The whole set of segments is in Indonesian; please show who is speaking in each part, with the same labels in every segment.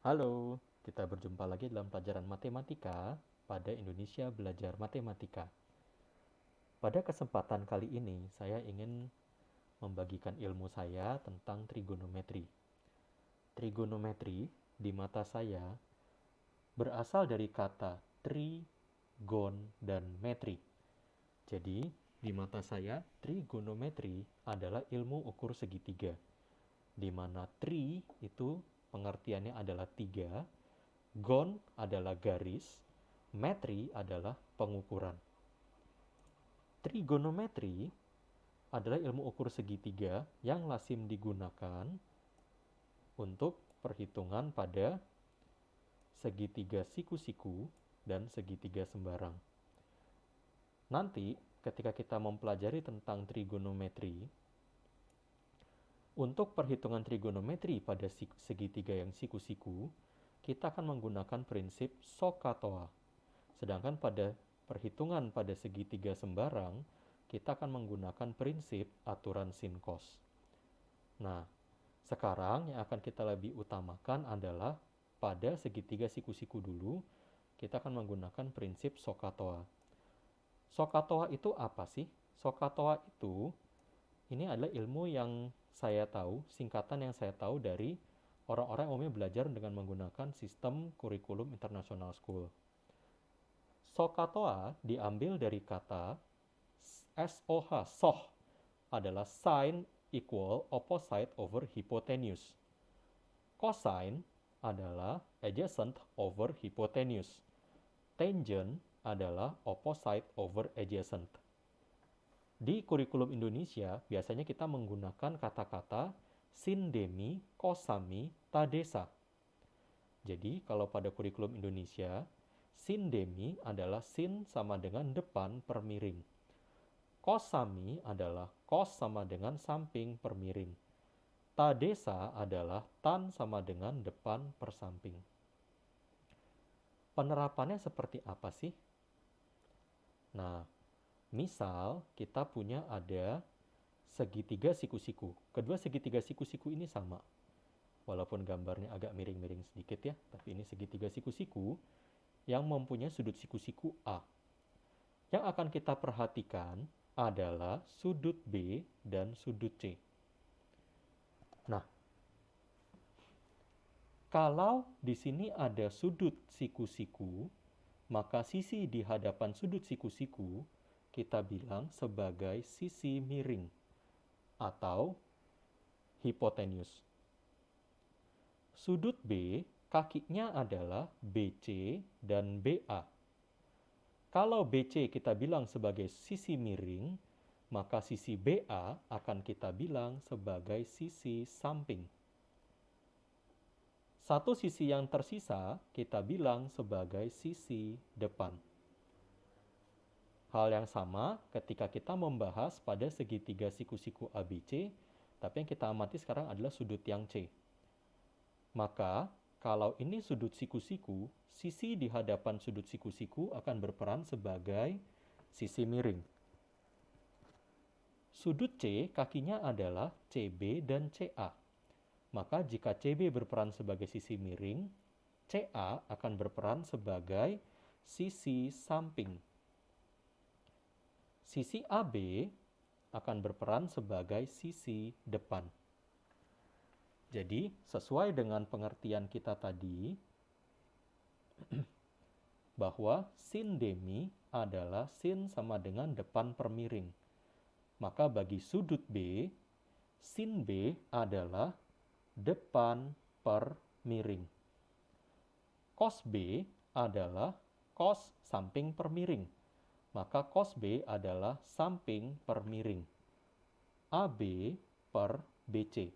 Speaker 1: Halo, kita berjumpa lagi dalam pelajaran matematika pada Indonesia Belajar Matematika. Pada kesempatan kali ini, saya ingin membagikan ilmu saya tentang trigonometri. Trigonometri di mata saya berasal dari kata tri, gon, dan metri. Jadi, di mata saya, trigonometri adalah ilmu ukur segitiga, di mana tri itu pengertiannya adalah tiga, gon adalah garis, metri adalah pengukuran. Trigonometri adalah ilmu ukur segitiga yang lazim digunakan untuk perhitungan pada segitiga siku-siku dan segitiga sembarang. Nanti ketika kita mempelajari tentang trigonometri, untuk perhitungan trigonometri pada segitiga yang siku-siku, kita akan menggunakan prinsip SOHCAHTOA. Sedangkan pada perhitungan pada segitiga sembarang, kita akan menggunakan prinsip aturan sin cos. Nah, sekarang yang akan kita lebih utamakan adalah pada segitiga siku-siku dulu, kita akan menggunakan prinsip SOHCAHTOA. SOHCAHTOA itu apa sih? SOHCAHTOA itu, ini adalah ilmu yang saya tahu, singkatan yang saya tahu dari orang-orang yang umumnya belajar dengan menggunakan sistem kurikulum international school. SOHCAHTOA diambil dari kata SOH, SOH adalah sine equal opposite over hypotenuse. Cosine adalah adjacent over hypotenuse. Tangent adalah opposite over adjacent. Di kurikulum Indonesia, biasanya kita menggunakan kata-kata sindemi, kosami, tadesa. Jadi, kalau pada kurikulum Indonesia, sindemi adalah sin sama dengan depan per miring. Kosami adalah kos sama dengan samping per miring. Tadesa adalah tan sama dengan depan per samping. Penerapannya seperti apa sih? Nah, misal kita punya ada segitiga siku-siku. Kedua segitiga siku-siku ini sama. Walaupun gambarnya agak miring-miring sedikit ya, tapi ini segitiga siku-siku yang mempunyai sudut siku-siku A. Yang akan kita perhatikan adalah sudut B dan sudut C. Nah, kalau di sini ada sudut siku-siku, maka sisi di hadapan sudut siku-siku kita bilang sebagai sisi miring atau hipotenus. Sudut B, kakinya adalah BC dan BA. Kalau BC kita bilang sebagai sisi miring, maka sisi BA akan kita bilang sebagai sisi samping. Satu sisi yang tersisa kita bilang sebagai sisi depan. Hal yang sama ketika kita membahas pada segitiga siku-siku ABC, tapi yang kita amati sekarang adalah sudut yang C. Maka, kalau ini sudut siku-siku, sisi di hadapan sudut siku-siku akan berperan sebagai sisi miring. Sudut C, kakinya adalah CB dan CA. Maka jika CB berperan sebagai sisi miring, CA akan berperan sebagai sisi samping. Sisi AB akan berperan sebagai sisi depan. Jadi, sesuai dengan pengertian kita tadi, bahwa sin demi adalah sin sama dengan depan per miring. Maka bagi sudut B, sin B adalah depan per miring. Cos B adalah cos samping per miring. Maka cos B adalah samping per miring. AB per BC.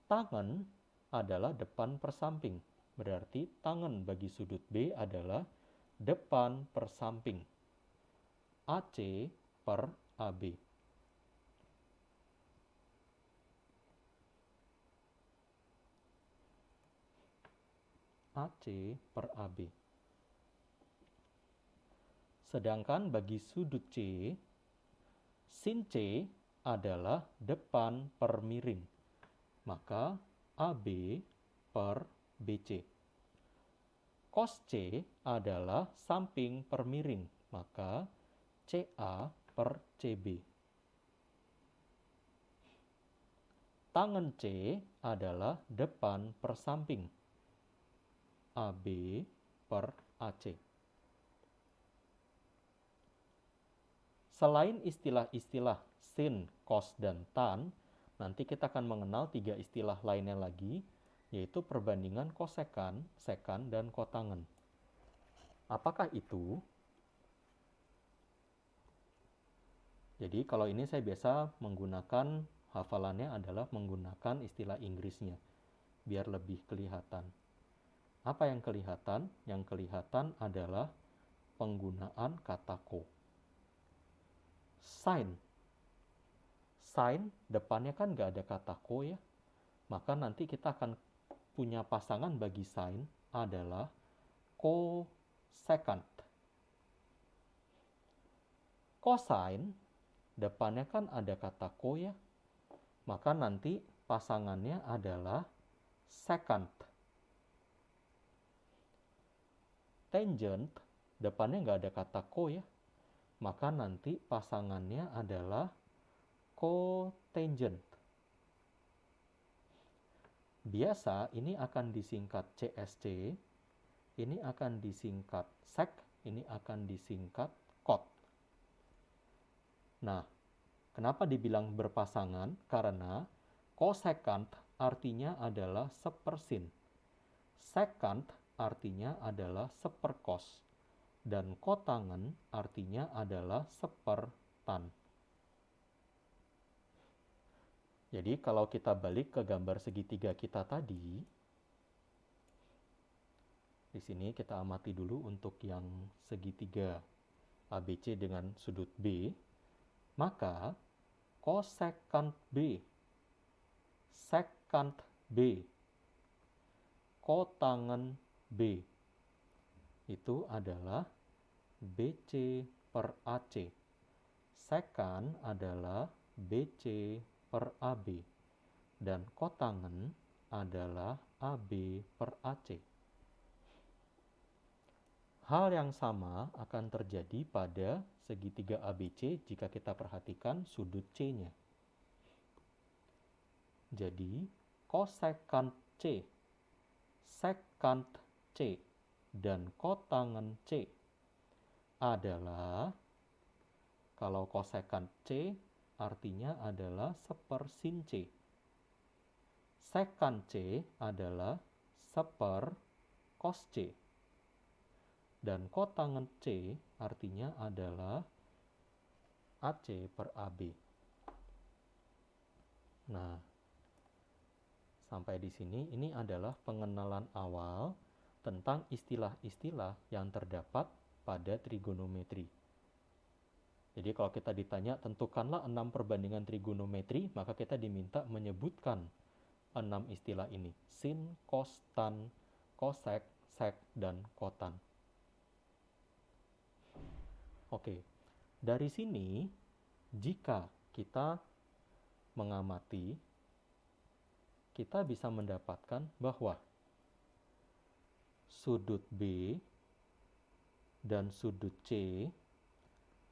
Speaker 1: Tangan adalah depan per samping. Berarti tangan bagi sudut B adalah depan per samping. AC per AB. AC per AB. Sedangkan bagi sudut C, sin C adalah depan per miring. Maka AB per BC. Cos C adalah samping per miring, maka CA per CB. Tangen C adalah depan per samping, AB per AC. Selain istilah-istilah sin, cos, dan tan, nanti kita akan mengenal 3 istilah lainnya lagi, yaitu perbandingan kosekan, sekan, dan kotangen. Apakah itu? Jadi kalau ini saya biasa menggunakan, hafalannya adalah menggunakan istilah Inggrisnya, biar lebih kelihatan. Apa yang kelihatan? Yang kelihatan adalah penggunaan kata ko. Sin. Sin depannya kan nggak ada kata ko ya. Maka nanti kita akan punya pasangan bagi sin adalah cosecant. Cosine depannya kan ada kata ko ya. Maka nanti pasangannya adalah secant. Tangent depannya nggak ada kata ko ya. Maka nanti pasangannya adalah cotangent. Biasa ini akan disingkat CSC, ini akan disingkat sec, ini akan disingkat cot. Nah, kenapa dibilang berpasangan? Karena cosecant artinya adalah sepersin, secant artinya adalah sepercos, dan kotangen artinya adalah sepertan. Jadi kalau kita balik ke gambar segitiga kita tadi, di sini kita amati dulu untuk yang segitiga ABC dengan sudut B, maka cosecant B, secant B, kotangen B itu adalah BC per AC. Secant adalah BC per AB. Dan kotangen adalah AB per AC. Hal yang sama akan terjadi pada segitiga ABC jika kita perhatikan sudut C-nya. Jadi, cosecant C, secant C, dan kotangen C adalah, kalau cosecant C artinya adalah sepersin C. Secant C adalah seper cos C. Dan kotangen C artinya adalah AC per AB. Nah, sampai di sini ini adalah pengenalan awal tentang istilah-istilah yang terdapat pada trigonometri. Jadi kalau kita ditanya tentukanlah 6 perbandingan trigonometri, maka kita diminta menyebutkan 6 istilah ini. Sin, cos, tan, cosec, sec, dan kotan. Oke, dari sini jika kita mengamati, kita bisa mendapatkan bahwa sudut B dan sudut C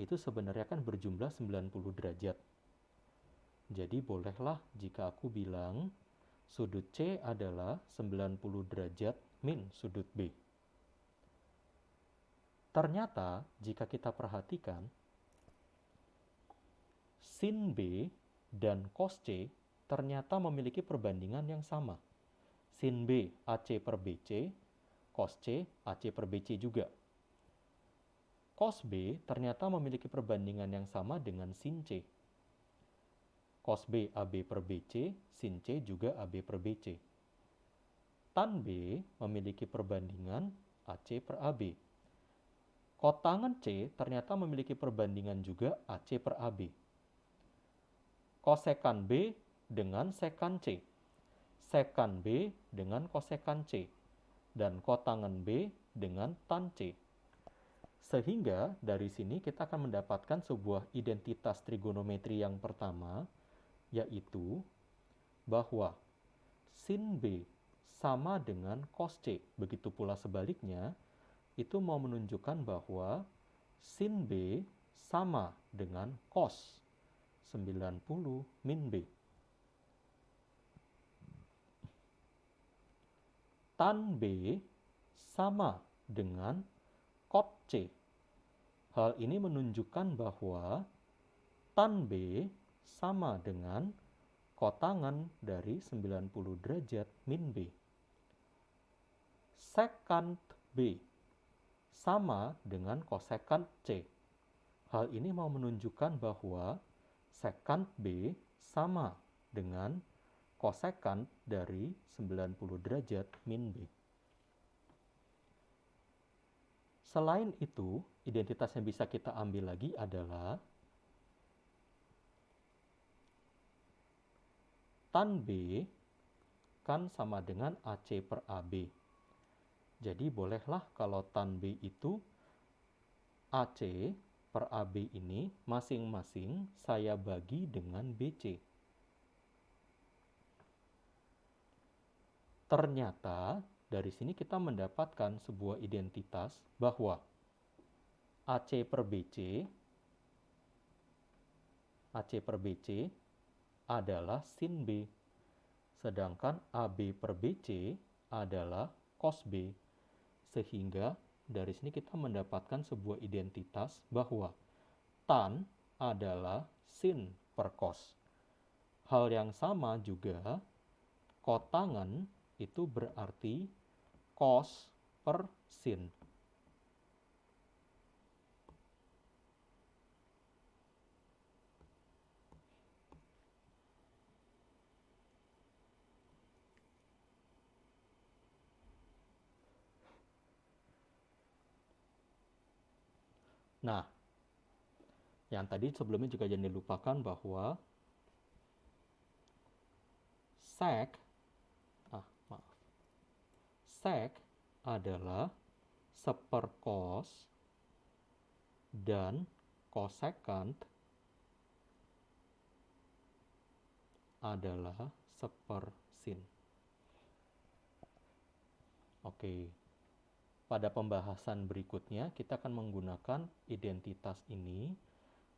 Speaker 1: itu sebenarnya kan berjumlah 90 derajat. Jadi bolehlah jika aku bilang sudut C adalah 90 derajat min sudut B. Ternyata jika kita perhatikan, sin B dan cos C ternyata memiliki perbandingan yang sama. Sin B AC per BC, cos C AC per BC juga. Cos B ternyata memiliki perbandingan yang sama dengan sin C. Cos B AB per BC, sin C juga AB per BC. Tan B memiliki perbandingan AC per AB. Kotangen C ternyata memiliki perbandingan juga AC per AB. Kosekan B dengan sekan C. Sekan B dengan kosekan C. Dan kotangen B dengan tan C. Sehingga dari sini kita akan mendapatkan sebuah identitas trigonometri yang pertama, yaitu bahwa sin B, sama dengan cos C. Begitu pula sebaliknya, itu mau menunjukkan bahwa sin B sama dengan cos 90 min B. Tan B sama dengan cot C. Hal ini menunjukkan bahwa tan B sama dengan kotangan dari 90 derajat min B. Sekant B sama dengan kosekant C. Hal ini mau menunjukkan bahwa sekant B sama dengan kosekant dari 90 derajat min B. Selain itu, identitas yang bisa kita ambil lagi adalah tan B kan sama dengan AC per AB. Jadi bolehlah kalau tan B itu AC per AB ini masing-masing saya bagi dengan BC. Ternyata dari sini kita mendapatkan sebuah identitas bahwa AC per BC adalah sin B, sedangkan AB per BC adalah cos B. Sehingga dari sini kita mendapatkan sebuah identitas bahwa tan adalah sin per cos. Hal yang sama juga, kotangan itu berarti cos per sin. Nah, yang tadi sebelumnya juga jangan dilupakan bahwa sek adalah sepercos dan kosekant adalah sepersin. Oke. Pada pembahasan berikutnya kita akan menggunakan identitas ini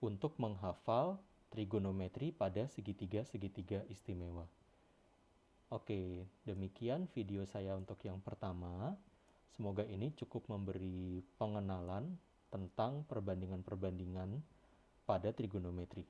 Speaker 1: untuk menghafal trigonometri pada segitiga-segitiga istimewa. Oke, demikian video saya untuk yang pertama. Semoga ini cukup memberi pengenalan tentang perbandingan-perbandingan pada trigonometri.